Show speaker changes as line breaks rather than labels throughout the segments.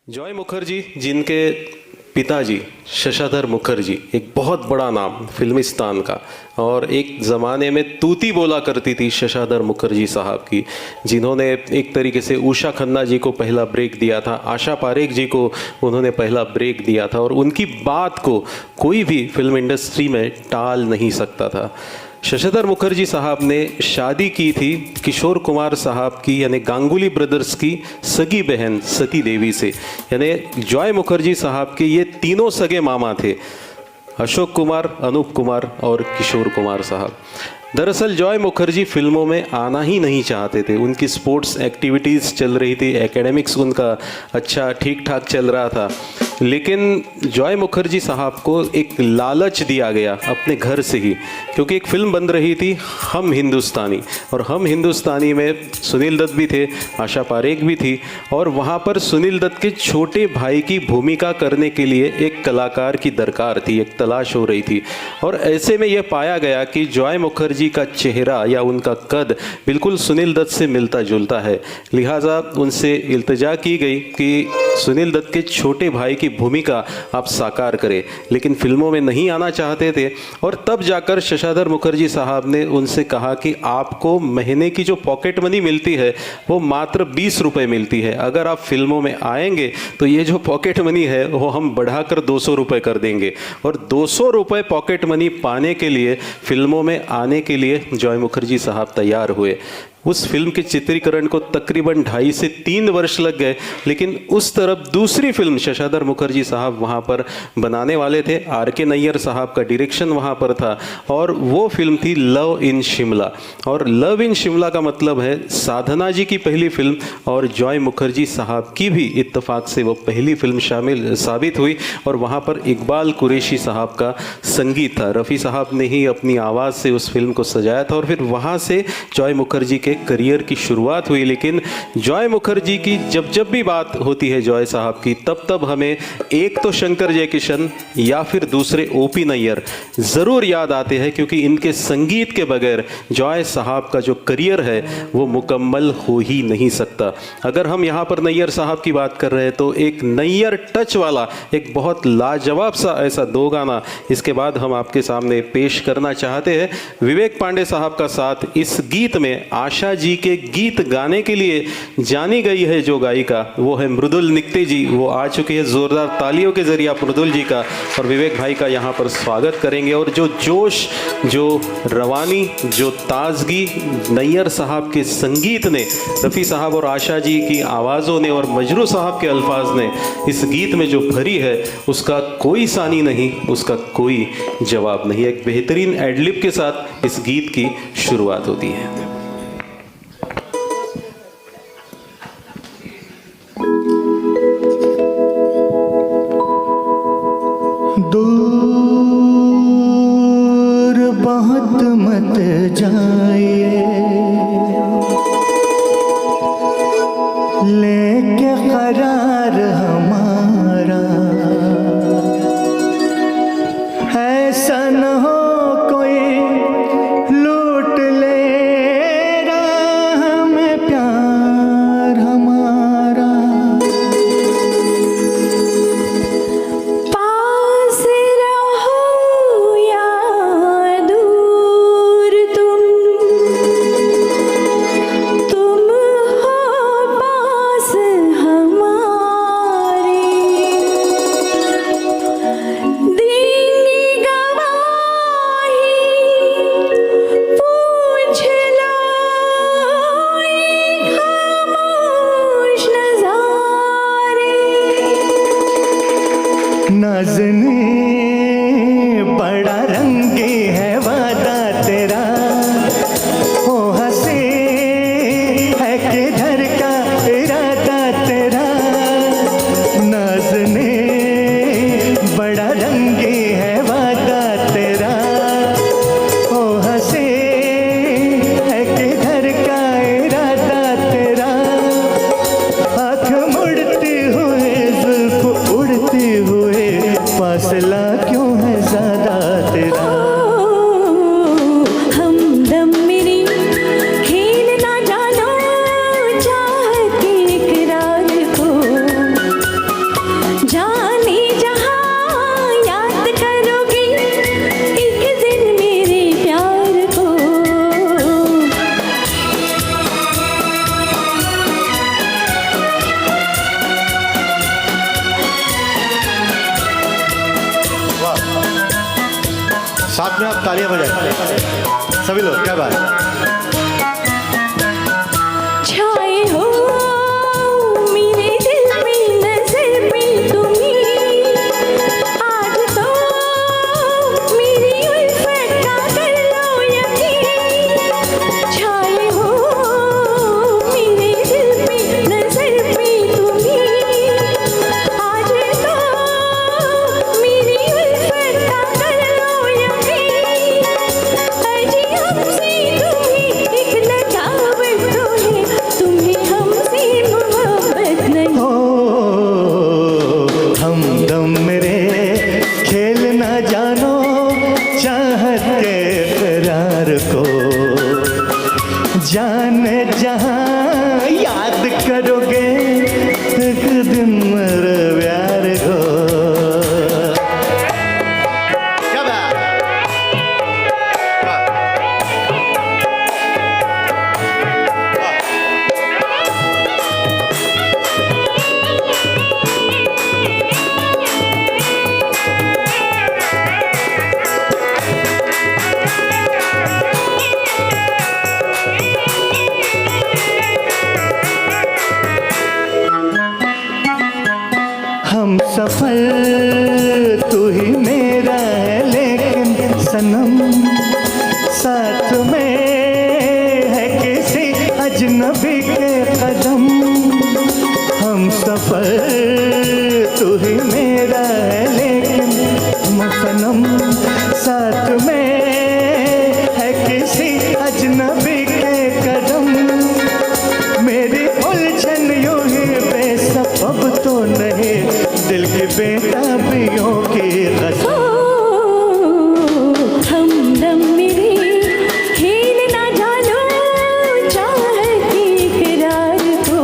Joy Mukherjee, जिनके पिताजी शशाधर मुखर्जी, एक बहुत बड़ा नाम फिल्मिस्तान का, और एक ज़माने में तूती बोला करती थी शशाधर मुखर्जी साहब की, जिन्होंने एक तरीके से उषा खन्ना जी को पहला ब्रेक दिया था, आशा पारेख जी को उन्होंने पहला ब्रेक दिया था, और उनकी बात को कोई भी फिल्म इंडस्ट्री में टाल नहीं सकता था। शशाधर मुखर्जी साहब ने शादी की थी किशोर कुमार साहब की, यानी गांगुली ब्रदर्स की सगी बहन सती देवी से। यानी जॉय मुखर्जी साहब के ये तीनों सगे मामा थे, अशोक कुमार, अनूप कुमार और किशोर कुमार साहब। दरअसल जॉय मुखर्जी फिल्मों में आना ही नहीं चाहते थे। उनकी स्पोर्ट्स एक्टिविटीज़ चल रही थी, एकेडमिक्स उनका अच्छा ठीक ठाक चल रहा था, लेकिन जॉय मुखर्जी साहब को एक लालच दिया गया अपने घर से ही, क्योंकि एक फिल्म बन रही थी हम हिंदुस्तानी, और हम हिंदुस्तानी में सुनील दत्त भी थे, आशा पारेख भी थी, और वहाँ पर सुनील दत्त के छोटे भाई की भूमिका करने के लिए एक कलाकार की दरकार थी, एक तलाश हो रही थी। और ऐसे में यह पाया गया कि जॉय मुखर्जी का चेहरा या उनका कद बिल्कुल सुनील दत्त से मिलता जुलता है, लिहाजा उनसे इल्तिजा की गई कि सुनील दत्त के छोटे भाई की भूमिका आप साकार करें, लेकिन फिल्मों में नहीं आना चाहते थे। और तब जाकर शशाधर मुखर्जी साहब ने उनसे कहा कि आपको महीने की जो पॉकेट मनी मिलती है वो मात्र 20 रुपये मिलती है, अगर आप फिल्मों में आएंगे तो ये जो पॉकेट मनी है वो हम बढ़ाकर 200 रुपये कर देंगे। और 200 रुपये पॉकेट मनी पाने के लिए फिल्मों में आने के लिए जॉय मुखर्जी साहब तैयार हुए। उस फिल्म के चित्रीकरण को तकरीबन 2.5 से 3 वर्ष लग गए, लेकिन उस तरफ दूसरी फिल्म शशाधर मुखर्जी साहब वहाँ पर बनाने वाले थे। आर.के. नैयर साहब का डायरेक्शन वहाँ पर था, और वो फिल्म थी लव इन शिमला। और लव इन शिमला का मतलब है साधना जी की पहली फिल्म, और जॉय मुखर्जी साहब की भी इत्तेफाक से वो पहली फिल्म शामिल साबित हुई। और वहाँ पर इकबाल कुरैशी साहब का संगीत था, रफ़ी साहब ने ही अपनी आवाज़ से उस फिल्म को सजाया था, और फिर वहाँ से जॉय मुखर्जी के करियर की शुरुआत हुई। लेकिन जॉय मुखर्जी की जब भी बात होती है जॉय साहब की, तब हमें एक तो शंकर जयकिशन या फिर दूसरे ओ.पी. नैयर ज़रूर याद आते हैं, क्योंकि इनके संगीत के बगैर जॉय साहब का जो करियर है वो मुकम्मल हो ही नहीं सकता। अगर हम यहाँ पर नैयर साहब की बात कर रहे हैं तो एक नैयर टच वाला एक बहुत लाजवाब सा ऐसा 2 गाना इसके बाद हम आपके सामने पेश करना चाहते हैं। विवेक पांडे साहब का साथ इस गीत में आशा जी के गीत गाने के लिए जानी गई है जो गायिका, वो है मृदुल निक्ते जी। वो आ चुके हैं, जोरदार तालियों के जरिए आप मृदुल जी का और विवेक भाई का यहाँ पर स्वागत करेंगे। और जो जोश, जो रवानी, जो ताजगी नैयर साहब के संगीत ने, रफ़ी साहब और आशा जी की आवाज़ों ने और मजरू साहब के अल्फाज ने इस गीत में जो भरी है, उसका कोई सानी नहीं, उसका कोई जवाब नहीं। एक बेहतरीन एडलिब के साथ इस गीत की शुरुआत होती है।
दूर बहुत मत जाइए, लेके करार हमारा, ऐसा न हो कोई लूट ले राह में प्यार हमारा। नाज़नी बड़ा रंगी है वादा तेरा, ओ हंसी है किधर का इरादा तेरा। नाज़नी बड़ा रंगी है वादा तेरा, ओ हंसी है किधर का इरादा तेरा। आँख मुड़ती हुए जुल्फ उड़ती हुए पास
में आप तालियां बजाएं सभी लोग, क्या बात है।
छाए हो मेरे दिल में नजर में तुम्ही आज तो मेरी उल्फत का कर लो यकीन छाए हो मेरे दिल में नजर में तुम्ही आज तो मेरी उल्फत का कर लो यकीन अजी हमसे तुम्ही एक लगावट तो है तुम्हें हमसे मोहब्बत नहीं
ओ हमदम मेरे खेल ना जानो चाहत के करार को जाने जहां याद करोगे एक दिन मेरे प्यार को।
क्या बात है।
हम सफर तू ही मेरा है लेकिन सनम साथ में है किसी अजनबी के कदम। हम सफर तू ही मेरा है लेकिन सनम साथ में है किसी अजनबी के कदम। मेरी उलझन यूं ही बेसबब तो नहीं दिल की बेताबियों की कसम।
हमदम मेरे खेल ना जानो चाहत के इकरार को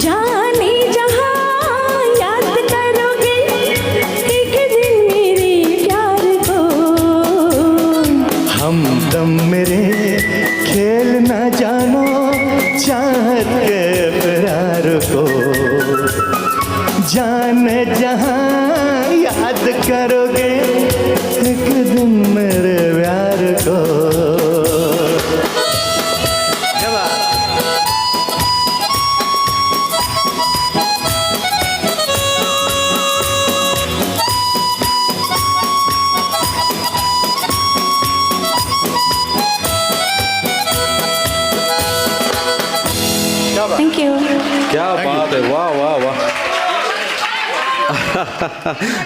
जाने जहां याद करोगे एक दिन मेरे प्यार को।
हमदम मेरे खेल ना जानो चाहत के प्यार को जाने जहां याद करोगे एक दिन मेरे प्यार को।
क्या बात है।
Thank you.
क्या बात है, वाह वाह वाह।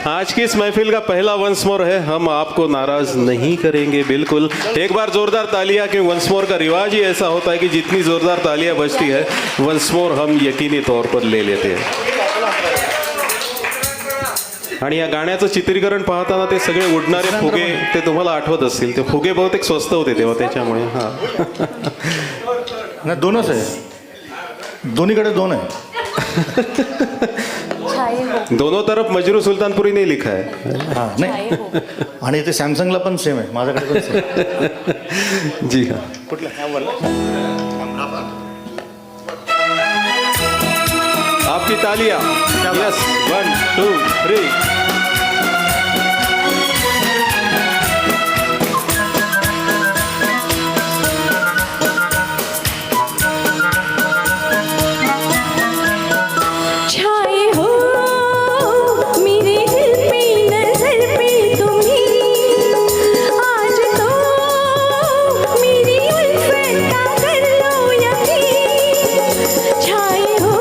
आज की इस महफिल का पहला वंस मोर है, हम आपको नाराज नहीं करेंगे बिल्कुल। एक बार जोरदार तालियां, क्योंकि वंस मोर का रिवाज ही ऐसा होता है कि जितनी जोरदार तालियां बजती है वंस मोर हम यकीनी तौर पर ले लेते हैं। आणि या गाण्याचं चित्रीकरण पाहताना ते सगळे उडणारे फुगे ते तुम्हाला आठवत असतील, ते फुगे बहुतेक स्वस्त होते तेव्हा त्याच्यामुळे हां
ना दोनच आहे, दोन्हीकडे दोन आहे.
छाए हो
दोनों तरफ मजरू सुल्तानपुरी नहीं लिखा है.
हां नाही, आणि ते सॅमसंगला पण सेम आहे, माझ्याकडे पण सेम.
जी हाँ. आपकी तालियां. यस, 1 2 3.
छाए हो मेरे दिल पे नजर पे तुम्ही आज तो मेरी उल्फत का कर लो यकीन. छाए हो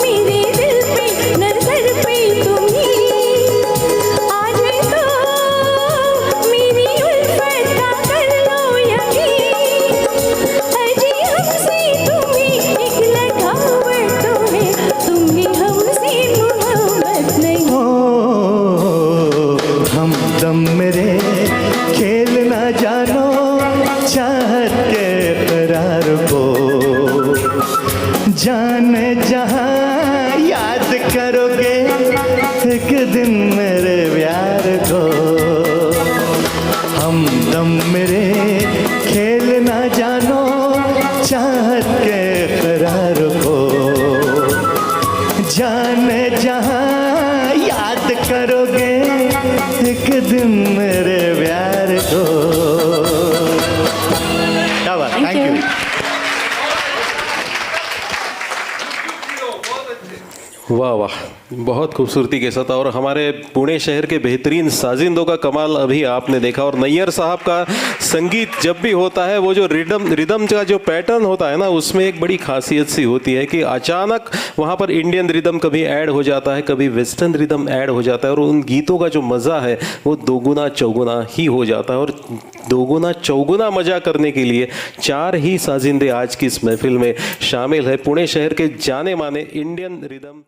मेरे दिल पे नजर पे तुम्ही आज तो मेरी उल्फत का कर लो यकीन. अजी हमसे तुम्ही एक लगावट तो है तुम्ही हमसे मोहब्बत नहीं.
ओ हमदम मेरे खेल ना जानो चाहत के करार को जाने जहां याद करोगे एक दिन मेरे प्यार को. हमदम मेरे खेल ना जानो चाहत के करार को जाने जहां याद करोगे एक दिन मेरे प्यार को।
क्या बात,
Thank
थैंक
you.
यू।
वाह वाह, बहुत खूबसूरती के साथ। और हमारे पुणे शहर के बेहतरीन साजिंदों का कमाल अभी आपने देखा। और नैयर साहब का संगीत जब भी होता है, वो जो रिदम का जो पैटर्न होता है ना, उसमें एक बड़ी खासियत सी होती है कि अचानक वहाँ पर इंडियन रिदम कभी ऐड हो जाता है, कभी वेस्टर्न रिदम ऐड हो जाता है, और उन गीतों का जो मज़ा है वो दोगुना चौगुना ही हो जाता है। और दोगुना चौगुना मजा करने के लिए 4 ही साजिंदे आज की इस महफिल में शामिल है। पुणे शहर के जाने माने इंडियन रिदम